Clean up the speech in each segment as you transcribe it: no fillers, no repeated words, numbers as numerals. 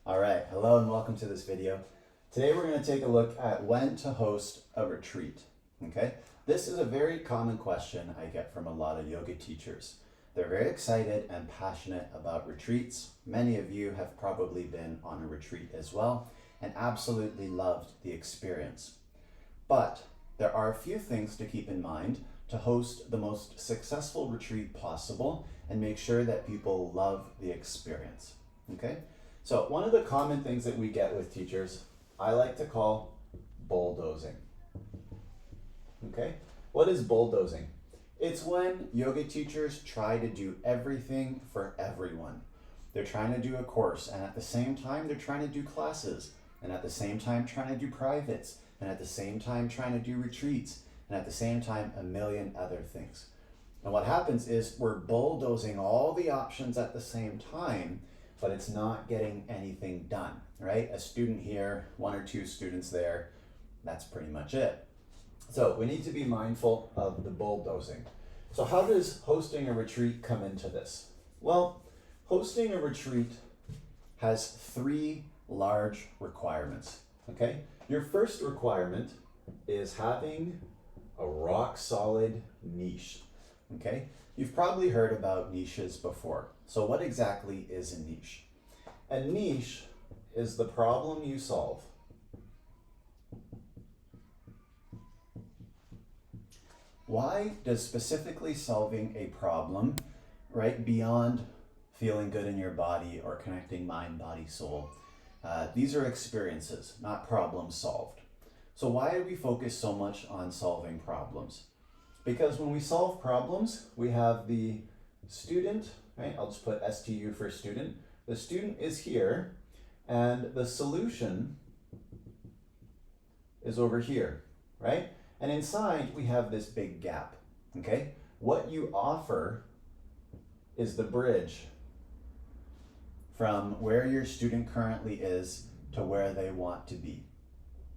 All right, hello and welcome to this video. Today we're going to take a look at when to host a retreat, okay? This is a very common question I get from a lot of yoga teachers. They're very excited and passionate about retreats. Many of you have probably been on a retreat as well and absolutely loved the experience. But there are a few things to keep in mind to host the most successful retreat possible and make sure that people love the experience, okay? So one of the common things that we get with teachers, I like to call bulldozing. Okay? What is bulldozing? It's when yoga teachers try to do everything for everyone. They're trying to do a course, and at the same time they're trying to do classes, and at the same time trying to do privates, and at the same time trying to do retreats, and at the same time a million other things. And what happens is we're bulldozing all the options at the same time, but it's not getting anything done, right? A student here, one or two students there, that's pretty much it. So we need to be mindful of the bulldozing. So how does hosting a retreat come into this? Well, hosting a retreat has three large requirements, okay? Your first requirement is having a rock solid niche, okay? You've probably heard about niches before. So what exactly is a niche? A niche is the problem you solve. Why does specifically solving a problem, right, beyond feeling good in your body or connecting mind, body, soul, these are experiences, not problems solved. So why do we focus so much on solving problems? Because when we solve problems, we have the student, right? I'll just put STU for student. The student is here, and the solution is over here, right? And inside, we have this big gap, okay? What you offer is the bridge from where your student currently is to where they want to be,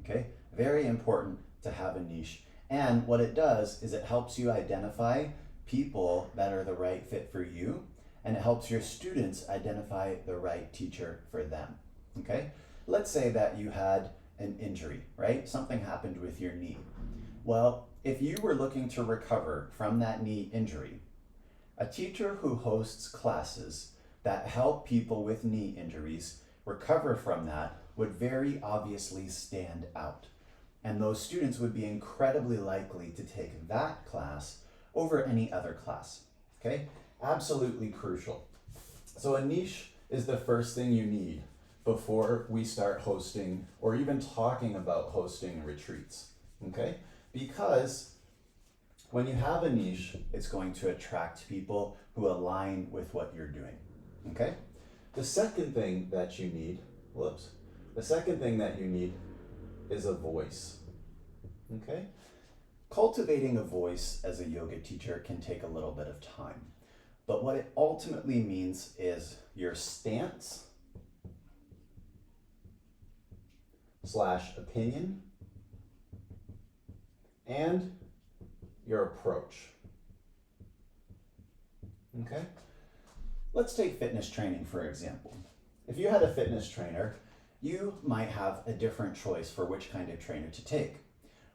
okay? Very important to have a niche. And what it does is it helps you identify people that are the right fit for you, and it helps your students identify the right teacher for them, okay? Let's say that you had an injury, right? Something happened with your knee. Well, if you were looking to recover from that knee injury, a teacher who hosts classes that help people with knee injuries recover from that would very obviously stand out. And those students would be incredibly likely to take that class over any other class, okay? Absolutely crucial. So a niche is the first thing you need before we start hosting or even talking about hosting retreats, okay? Because when you have a niche, it's going to attract people who align with what you're doing, okay? The second thing that you need, is a voice, okay? Cultivating a voice as a yoga teacher can take a little bit of time, but what it ultimately means is your stance / opinion and your approach, okay? Let's take fitness training, for example. If you had a fitness trainer, you might have a different choice for which kind of trainer to take.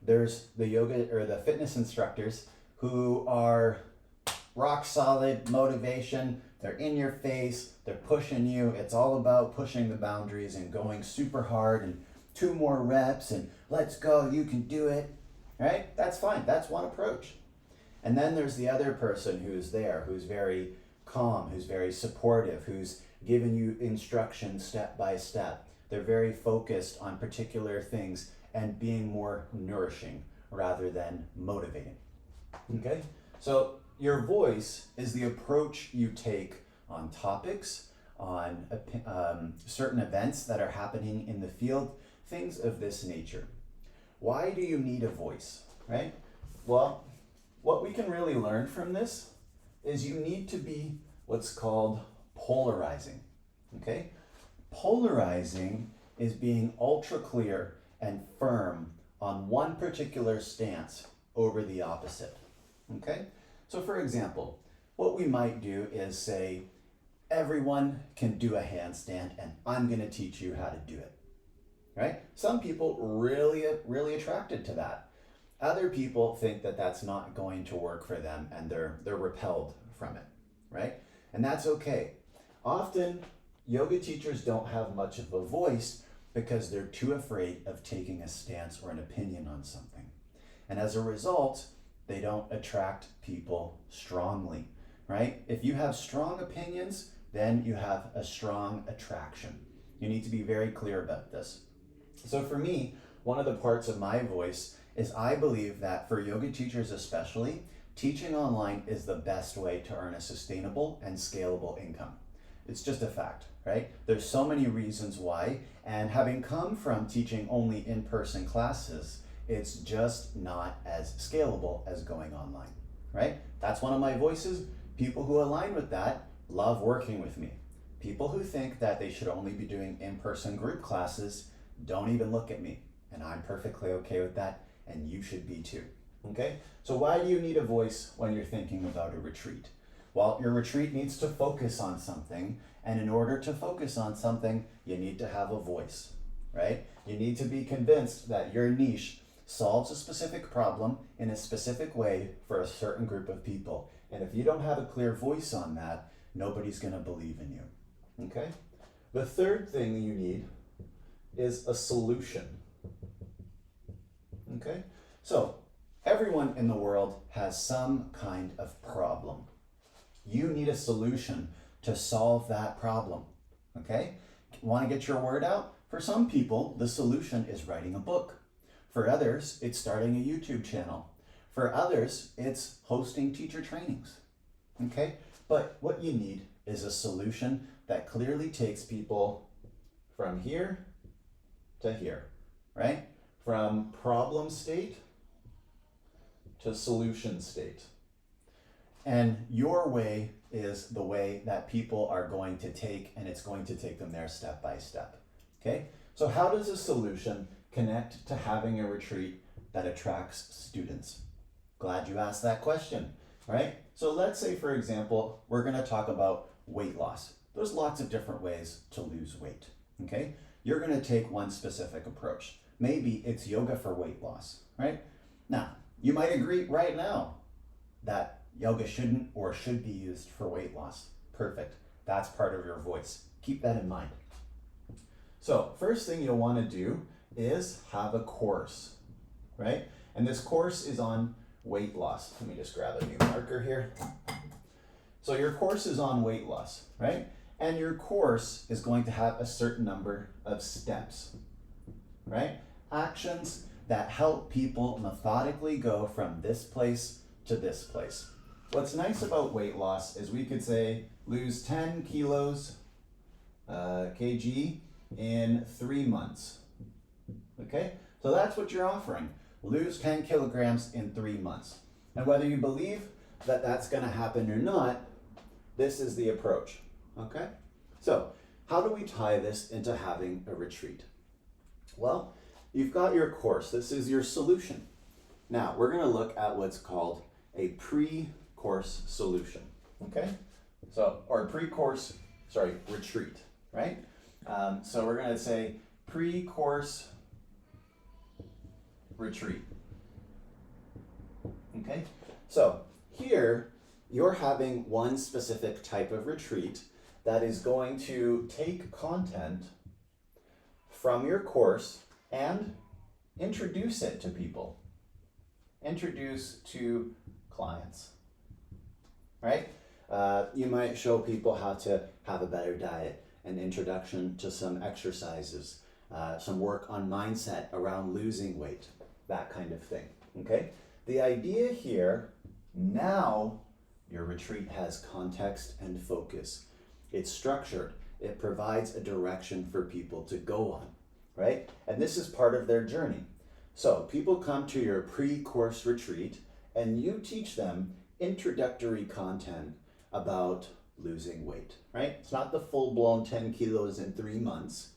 There's the yoga or the fitness instructors who are rock solid motivation. They're in your face, they're pushing you. It's all about pushing the boundaries and going super hard and 2 more reps and let's go, you can do it, right? That's fine, that's one approach. And then there's the other person who's there, who's very calm, who's very supportive, who's giving you instructions step by step. They're very focused on particular things and being more nourishing rather than motivating, okay? So your voice is the approach you take on topics, on certain events that are happening in the field, things of this nature. Why do you need a voice, right? Well, what we can really learn from this is you need to be what's called polarizing, okay? Polarizing is being ultra clear and firm on one particular stance over the opposite, okay? So for example, what we might do is say, everyone can do a handstand and I'm going to teach you how to do it. Right? Some people really attracted to that. Other people think that that's not going to work for them and they're repelled from it, right? And that's okay. Often yoga teachers don't have much of a voice because they're too afraid of taking a stance or an opinion on something. And as a result, they don't attract people strongly, right? If you have strong opinions, then you have a strong attraction. You need to be very clear about this. So for me, one of the parts of my voice is I believe that for yoga teachers especially, teaching online is the best way to earn a sustainable and scalable income. It's just a fact, right? There's so many reasons why, and having come from teaching only in-person classes, it's just not as scalable as going online, right? That's one of my voices. People who align with that love working with me. People who think that they should only be doing in-person group classes don't even look at me, and I'm perfectly okay with that, and you should be too. Okay? So why do you need a voice when you're thinking about a retreat? Well, your retreat needs to focus on something, and in order to focus on something, you need to have a voice, right? You need to be convinced that your niche solves a specific problem in a specific way for a certain group of people. And if you don't have a clear voice on that, nobody's going to believe in you. Okay? The third thing you need is a solution. Okay? So, everyone in the world has some kind of problem. You need a solution to solve that problem. Okay? Want to get your word out? For some people, the solution is writing a book. For others, it's starting a YouTube channel. For others, it's hosting teacher trainings. Okay? But what you need is a solution that clearly takes people from here to here, right? From problem state to solution state. And your way is the way that people are going to take, and it's going to take them there step by step. Okay? So how does a solution connect to having a retreat that attracts students? Glad you asked that question, right? So let's say, for example, we're going to talk about weight loss. There's lots of different ways to lose weight, okay? You're going to take one specific approach. Maybe it's yoga for weight loss, right? Now, you might agree right now that yoga shouldn't or should be used for weight loss. Perfect. That's part of your voice. Keep that in mind. So, first thing you'll want to do is have a course, right? And this course is on weight loss. Let me just grab a new marker here. So your course is on weight loss, right? And your course is going to have a certain number of steps, right? Actions that help people methodically go from this place to this place. What's nice about weight loss is we could say lose 10 kilos, kg in 3 months, okay? So that's what you're offering. Lose 10 kilograms in 3 months. And whether you believe that that's going to happen or not, this is the approach, okay? So how do we tie this into having a retreat? Well, you've got your course. This is your solution. Now, we're going to look at what's called a pre-course solution, okay? So, or retreat, right? So we're going to say pre-course retreat, okay? So here, you're having one specific type of retreat that is going to take content from your course and introduce it to people. Introduce to clients, right? You might show people how to have a better diet, an introduction to some exercises, some work on mindset around losing weight, that kind of thing, okay? The idea here, now your retreat has context and focus. It's structured. It provides a direction for people to go on, right? And this is part of their journey. So people come to your pre-course retreat and you teach them introductory content about losing weight, right? It's not the full-blown 10 kilos in 3 months.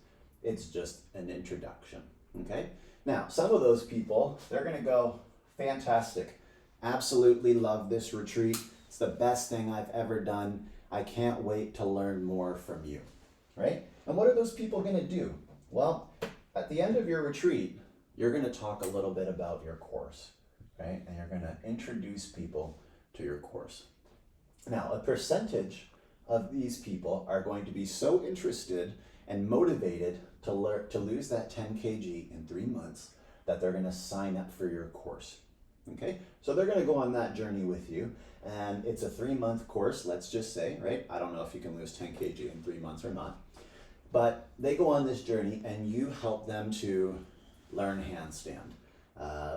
It's just an introduction, okay? Now, some of those people, they're gonna go, fantastic, absolutely love this retreat. It's the best thing I've ever done. I can't wait to learn more from you, right? And what are those people going to do? Well, at the end of your retreat, you're going to talk a little bit about your course, right? And you're going to introduce people to your course. Now, a percentage of these people are going to be so interested and motivated to lose that 10 kg in 3 months that they're going to sign up for your course. Okay, so they're going to go on that journey with you, and it's a 3-month course, let's just say, right? I don't know if you can lose 10 kg in 3 months or not, but they go on this journey and you help them to learn handstand,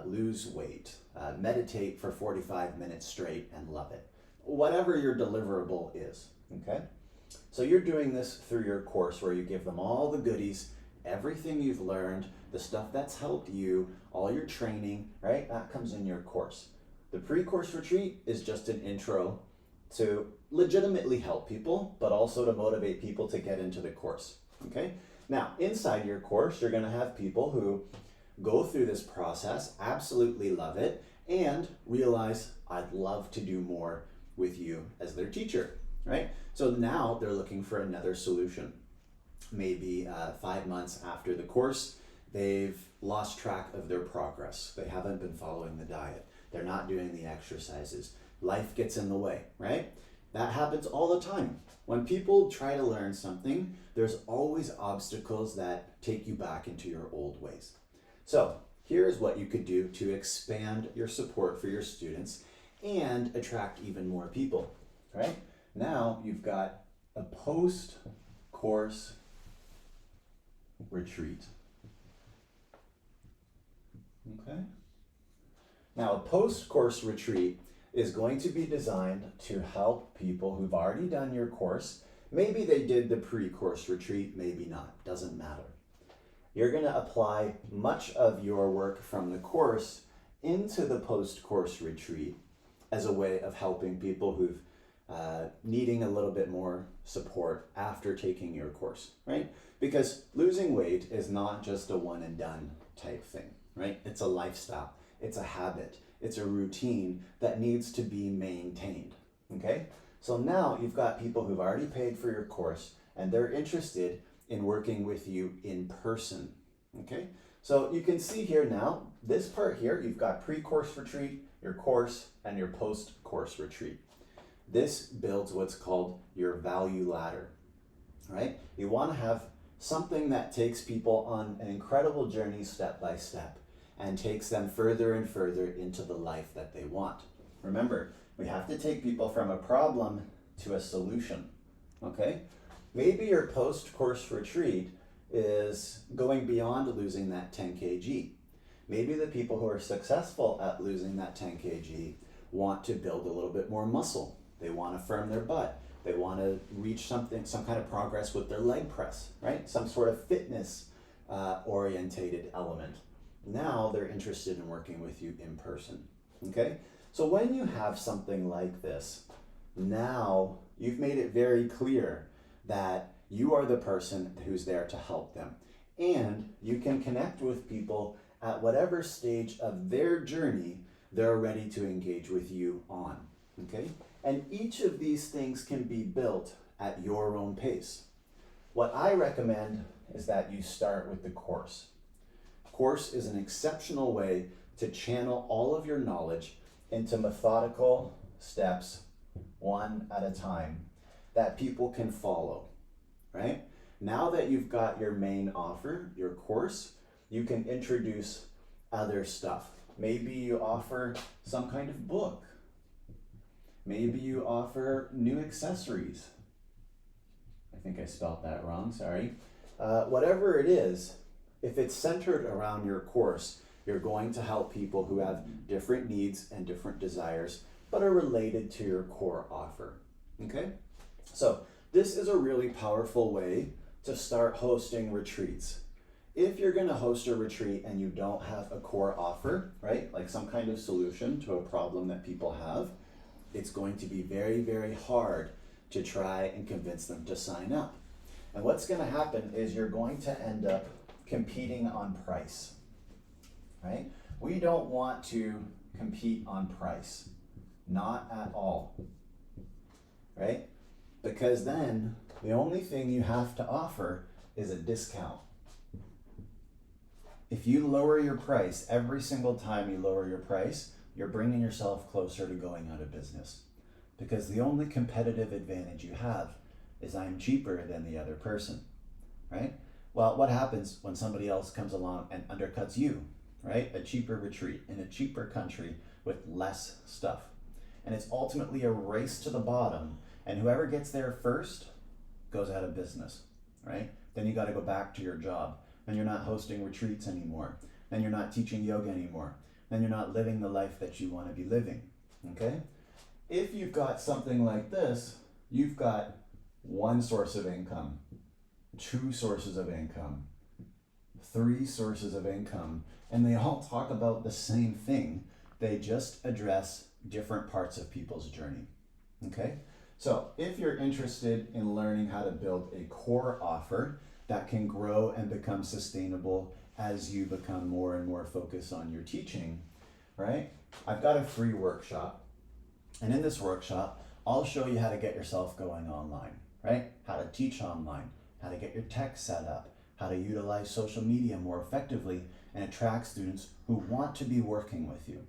lose weight, meditate for 45 minutes straight and love it. Whatever your deliverable is, okay? So you're doing this through your course where you give them all the goodies, everything you've learned, the stuff that's helped you, all your training, right? That comes in your course. The pre-course retreat is just an intro to legitimately help people, but also to motivate people to get into the course, okay? Now, inside your course, you're gonna have people who go through this process, absolutely love it, and realize, I'd love to do more with you as their teacher, right? So now they're looking for another solution. Maybe 5 months after the course, they've lost track of their progress. They haven't been following the diet. They're not doing the exercises. Life gets in the way, right? That happens all the time. When people try to learn something, there's always obstacles that take you back into your old ways. So here's what you could do to expand your support for your students and attract even more people, right? Now you've got a post-course retreat. Okay. Now, a post-course retreat is going to be designed to help people who've already done your course. Maybe they did the pre-course retreat, maybe not, doesn't matter. You're going to apply much of your work from the course into the post-course retreat as a way of helping people who've needing a little bit more support after taking your course, right? Because losing weight is not just a one and done type thing, right? It's a lifestyle, it's a habit, it's a routine that needs to be maintained, okay? So now you've got people who've already paid for your course and they're interested in working with you in person, okay? So you can see here now, this part here, you've got pre-course retreat, your course, and your post-course retreat. This builds what's called your value ladder, right? You want to have something that takes people on an incredible journey step by step and takes them further and further into the life that they want. Remember, we have to take people from a problem to a solution, okay? Maybe your post-course retreat is going beyond losing that 10 kg. Maybe the people who are successful at losing that 10 kg want to build a little bit more muscle. They want to firm their butt. They want to reach some kind of progress with their leg press, right? Some sort of fitness orientated element. Now they're interested in working with you in person, okay? So when you have something like this, now you've made it very clear that you are the person who's there to help them. And you can connect with people at whatever stage of their journey they're ready to engage with you on, okay? And each of these things can be built at your own pace. What I recommend is that you start with the course. Course is an exceptional way to channel all of your knowledge into methodical steps, one at a time, that people can follow, right? Now that you've got your main offer, your course, you can introduce other stuff. Maybe you offer some kind of book. Maybe you offer new accessories. I think I spelled that wrong, sorry. Whatever it is, if it's centered around your course, you're going to help people who have different needs and different desires, but are related to your core offer, okay? So this is a really powerful way to start hosting retreats. If you're gonna host a retreat and you don't have a core offer, right, like some kind of solution to a problem that people have, it's going to be very, very hard to try and convince them to sign up. And what's gonna happen is you're going to end up competing on price, right? We don't want to compete on price, not at all, right? because then the only thing you have to offer is a discount. If you lower your price, every single time you lower your price, you're bringing yourself closer to going out of business. Because the only competitive advantage you have is I'm cheaper than the other person, right? Well, what happens when somebody else comes along and undercuts you, right? A cheaper retreat in a cheaper country with less stuff. And it's ultimately a race to the bottom, and whoever gets there first goes out of business, right? Then you got to go back to your job. Then you're not hosting retreats anymore. Then you're not teaching yoga anymore. Then you're not living the life that you want to be living, okay? If you've got something like this, you've got one source of income, two sources of income, three sources of income, and they all talk about the same thing. They just address different parts of people's journey, okay? So if you're interested in learning how to build a core offer that can grow and become sustainable as you become more and more focused on your teaching, right? I've got a free workshop, and in this workshop, I'll show you how to get yourself going online, right? How to teach online, how to get your tech set up, how to utilize social media more effectively and attract students who want to be working with you.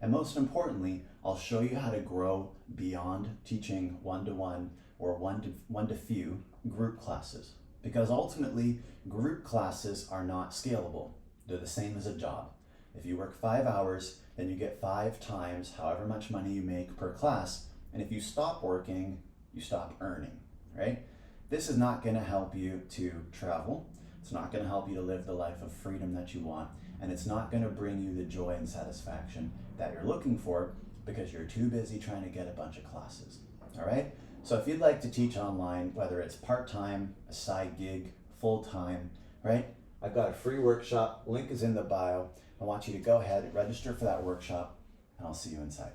And most importantly, I'll show you how to grow beyond teaching one-to-one or one-to-few group classes. Because ultimately, group classes are not scalable. They're the same as a job. If you work 5 hours, then you get 5 times however much money you make per class. And if you stop working, you stop earning, right? This is not going to help you to travel. It's not going to help you to live the life of freedom that you want. And it's not going to bring you the joy and satisfaction that you're looking for because you're too busy trying to get a bunch of classes, all right? So if you'd like to teach online, whether it's part-time, a side gig, full-time, right? I've got a free workshop, link is in the bio. I want you to go ahead and register for that workshop, and I'll see you inside.